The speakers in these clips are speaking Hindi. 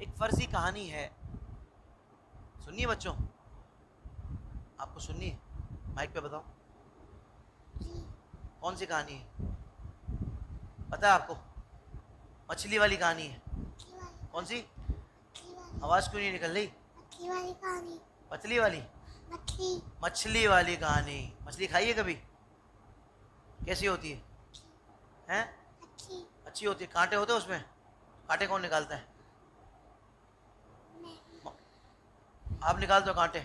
एक फर्जी कहानी है, सुनिए बच्चों, आपको सुननी है? माइक पे बताओ कौन सी कहानी है, पता है आपको? मछली वाली कहानी है। कौन सी? आवाज क्यों नहीं निकल रही? मछली वाली कहानी। पतली वाली? मछली वाली कहानी। मछली खाई है कभी? कैसी होती है? हैं? अच्छी होती है। कांटे होते हैं उसमें? कांटे कौन निकालता है? आप निकालते हो कांटे।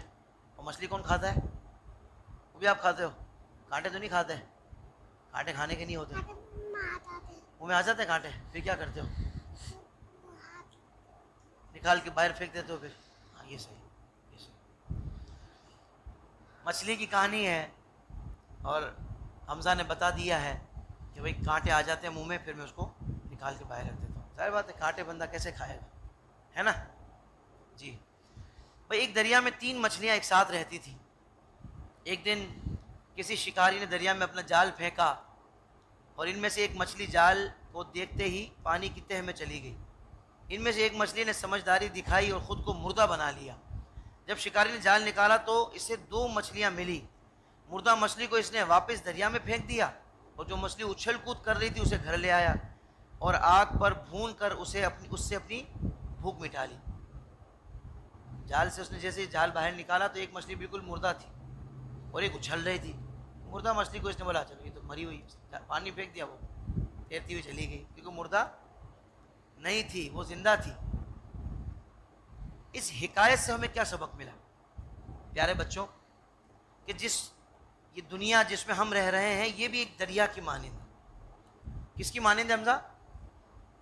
और मछली कौन खाता है? वो भी आप खाते हो? कांटे तो नहीं खाते? कांटे खाने के नहीं होते, मुँह में आ जाते हैं कांटे, फिर क्या करते हो? निकाल के बाहर फेंक देते हो फिर? हाँ ये सही, ये सही। मछली की कहानी है और हमजा ने बता दिया है कि भाई कांटे आ जाते हैं मुंह में, फिर मैं उसको निकाल के बाहर रख देता हूँ। जाहिर बात है कांटे बंदा कैसे खाएगा, है ना जी। भाई एक दरिया में 3 मछलियाँ एक साथ रहती थी। एक दिन किसी शिकारी ने दरिया में अपना जाल फेंका और इनमें से एक मछली जाल को देखते ही पानी की तह में चली गई। इनमें से एक मछली ने समझदारी दिखाई और ख़ुद को मुर्दा बना लिया। जब शिकारी ने जाल निकाला तो इसे 2 मछलियाँ मिली। मुर्दा मछली को इसने वापस दरिया में फेंक दिया और जो मछली उछल कूद कर रही थी उसे घर ले आया और आग पर भून कर उससे अपनी भूख मिटा ली। जाल से उसने जैसे जाल बाहर निकाला तो एक मछली बिल्कुल मुर्दा थी और एक उछल रही थी। मुर्दा मछली को इसने बोला चलो ये तो मरी हुई, पानी फेंक दिया, वो तैरती हुई चली गई क्योंकि मुर्दा नहीं थी, वो जिंदा थी। इस हिकायत से हमें क्या सबक मिला प्यारे बच्चों? कि ये दुनिया जिसमें हम रह रहे हैं ये भी एक दरिया की मानिंद है। किसकी मानिंद है हमजा?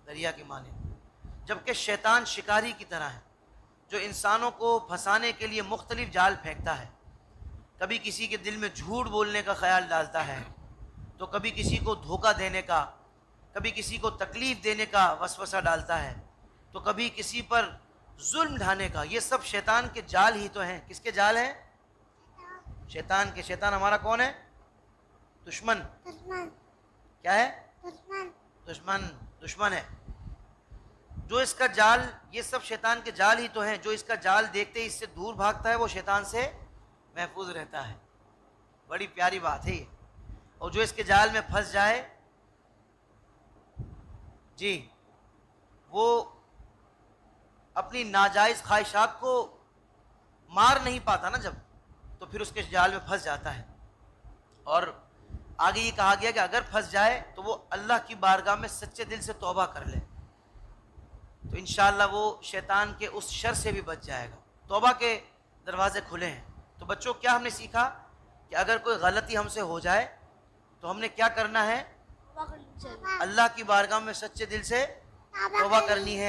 दरिया की मानिंद। जबकि शैतान शिकारी की तरह है जो इंसानों को फंसाने के लिए मुख्तलिफ जाल फेंकता है। कभी किसी के दिल में झूठ बोलने का ख्याल डालता है, तो कभी किसी को धोखा देने का, कभी किसी को तकलीफ देने का वसवसा डालता है, तो कभी किसी पर जुल्म ढाने का। ये सब शैतान के जाल ही तो हैं। किसके जाल हैं? शैतान के। शैतान हमारा कौन है? दुश्मन। क्या है? दुश्मन है। जो इसका जाल, ये सब शैतान के जाल ही तो हैं। जो इसका जाल देखते ही इससे दूर भागता है वो शैतान से महफूज रहता है। बड़ी प्यारी बात है ये। और जो इसके जाल में फंस जाए जी, वो अपनी नाजायज़ ख्वाहिशात को मार नहीं पाता ना जब, तो फिर उसके जाल में फंस जाता है। और आगे ये कहा गया कि अगर फंस जाए तो वो अल्लाह की बारगाह में सच्चे दिल से तौबा कर ले तो इंशाअल्लाह वो शैतान के उस शर से भी बच जाएगा। तौबा के दरवाजे खुले हैं। तो बच्चों क्या हमने सीखा कि अगर कोई गलती हमसे हो जाए तो हमने क्या करना है? अल्लाह की बारगाह में सच्चे दिल से तौबा करनी है।